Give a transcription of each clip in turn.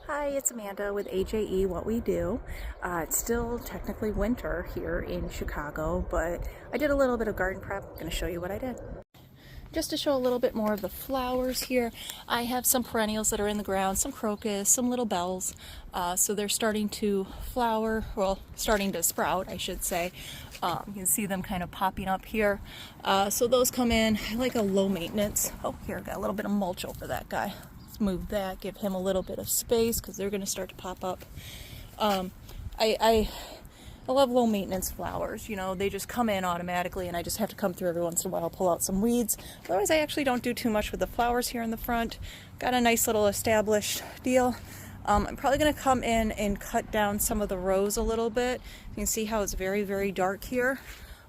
Hi, it's Amanda with A.J.E. What We Do. It's still technically winter here in Chicago, but I did a little bit of garden prep. I'm going to show you what I did. Just to show a little bit more of the flowers here, I have some perennials that are in the ground, some crocus, some little bells. So they're starting to flower, well, starting to sprout, I should say. You can see them kind of popping up here. So those come in. I like a low maintenance. Oh, here, got a little bit of mulch over that guy. Let's move that, give him a little bit of space because they're going to start to pop up. I love low maintenance flowers. You know, they just come in automatically and I just have to come through every once in a while, pull out some weeds. Otherwise, I actually don't do too much with the flowers here in the front. Got a nice little established deal. I'm probably going to come in and cut down some of the rows a little bit. You can see how it's very, very dark here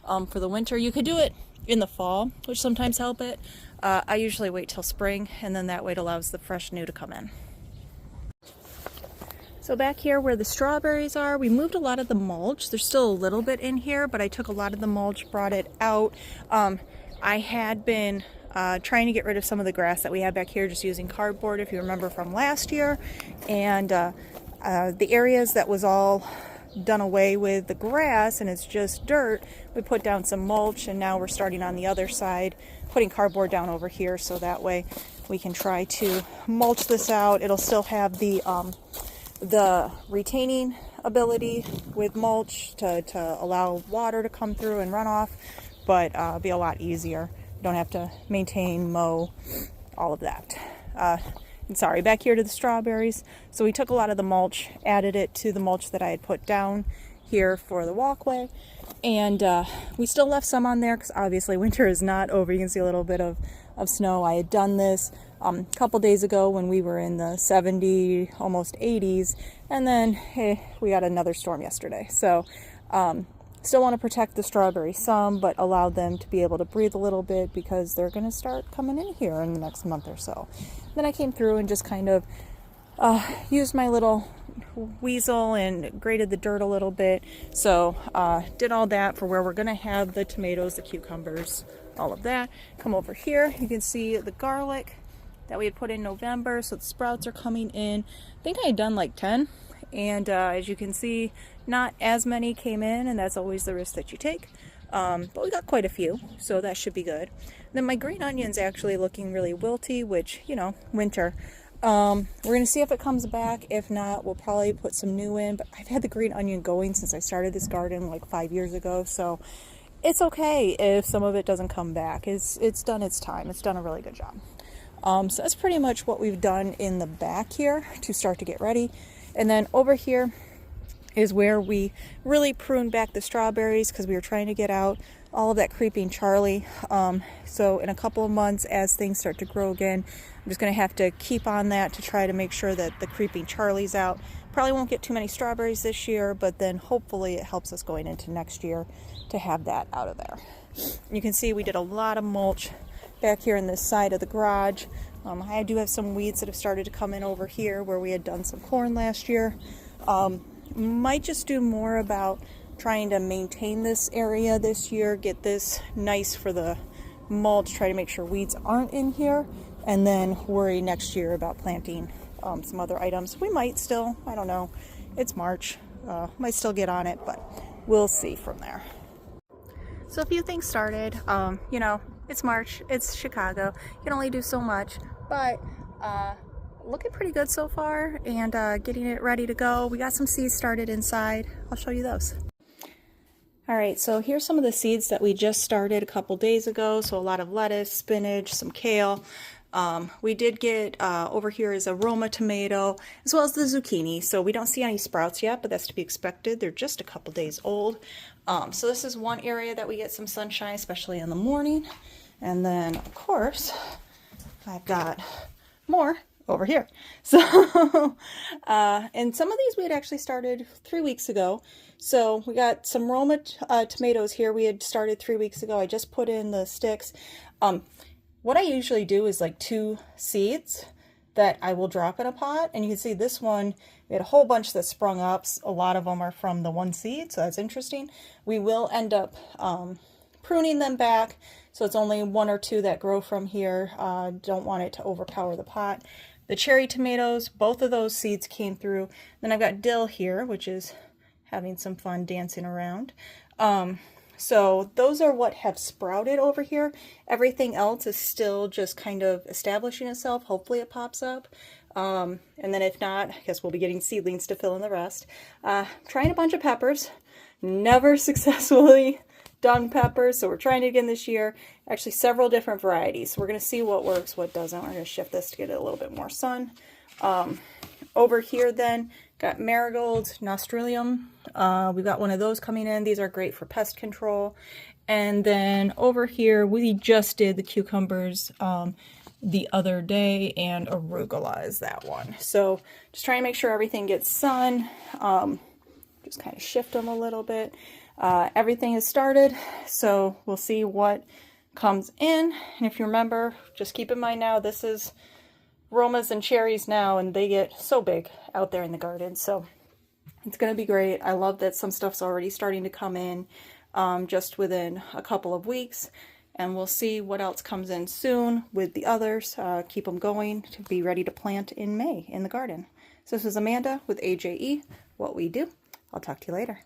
for the winter. You could do it in the fall, which sometimes help it. I usually wait till spring, and then that way it allows the fresh new to come in. So back here where the strawberries are, we moved a lot of the mulch. There's still a little bit in here, but I took a lot of the mulch, brought it out. I had been trying to get rid of some of the grass that we had back here just using cardboard, if you remember from last year. And the areas that was all done away with the grass and it's just dirt, we put down some mulch, and now we're starting on the other side, putting cardboard down over here so that way we can try to mulch this out. It'll still have the retaining ability with mulch to allow water to come through and run off, but be a lot easier. You don't have to maintain, mow, all of that. And sorry, back here to the strawberries. So we took a lot of the mulch, added it to the mulch that I had put down here for the walkway, and we still left some on there because obviously winter is not over. You can see a little bit of snow. I had done this a couple days ago when we were in the 70, almost 80s, and then we got another storm yesterday. So still want to protect the strawberries some, but allow them to be able to breathe a little bit because they're going to start coming in here in the next month or so. Then I came through and just kind of used my little weasel and grated the dirt a little bit. So did all that for where we're going to have the tomatoes, the cucumbers, all of that. Come over here, you can see the garlic that we had put in November, so the sprouts are coming in. I think I had done like 10, and as you can see, not as many came in, and that's always the risk that you take. But we got quite a few, so that should be good. Then my green onion's actually looking really wilty, which, you know, winter. We're going to see if it comes back. If not, we'll probably put some new in, but I've had the green onion going since I started this garden like 5 years ago, so it's okay if some of it doesn't come back. It's done its time. It's done a really good job. So that's pretty much what we've done in the back here to start to get ready. And then over here is where we really pruned back the strawberries because we were trying to get out all of that creeping Charlie. So in a couple of months, as things start to grow again, I'm just going to have to keep on that to try to make sure that the creeping Charlie's out. Probably won't get too many strawberries this year, but then hopefully it helps us going into next year to have that out of there. You can see we did a lot of mulch back here in this side of the garage. I do have some weeds that have started to come in over here where we had done some corn last year. Might just do more about trying to maintain this area this year, get this nice for the mulch, try to make sure weeds aren't in here, and then worry next year about planting some other items. We might still, I don't know, it's March, might still get on it, but we'll see from there. So a few things started. You know, it's March, it's Chicago, you can only do so much, but looking pretty good so far, and getting it ready to go. We got some seeds started inside. I'll show you those. All right, so here's some of the seeds that we just started a couple days ago. So a lot of lettuce, spinach, some kale. We did get, over here is a Roma tomato, as well as the zucchini. So we don't see any sprouts yet, but that's to be expected. They're just a couple days old. So this is one area that we get some sunshine, especially in the morning. And then, of course, I've got more over here. So, and some of these we had actually started 3 weeks ago. So we got some Roma tomatoes here we had started 3 weeks ago. I just put in the sticks. What I usually do is like 2 seeds that I will drop in a pot. And you can see this one, we had a whole bunch that sprung up. A lot of them are from the 1 seed, so that's interesting. We will end up pruning them back, so it's only 1 or 2 that grow from here. Don't want it to overpower the pot. the cherry tomatoes, both of those seeds came through. Then I've got dill here, which is having some fun dancing around. So those are what have sprouted over here. Everything else is still just kind of establishing itself. Hopefully it pops up. And then if not, I guess we'll be getting seedlings to fill in the rest. Trying a bunch of peppers. Never successfully done peppers, so we're trying it again this year. Actually, several different varieties. So we're going to see what works, what doesn't. We're going to shift this to get it a little bit more sun. Over here then, got marigolds, nostrilium. We've got one of those coming in. These are great for pest control. And then over here, we just did the cucumbers the other day, and arugula is that one. So just trying to make sure everything gets sun. Just kind of shift them a little bit. Everything has started, so we'll see what comes in. And if you remember, just keep in mind now, this is Romas and cherries now, and they get so big out there in the garden. So it's going to be great. I love that some stuff's already starting to come in just within a couple of weeks. And we'll see what else comes in soon with the others. Keep them going to be ready to plant in May in the garden. So this is Amanda with A.J.E, What We Do. I'll talk to you later.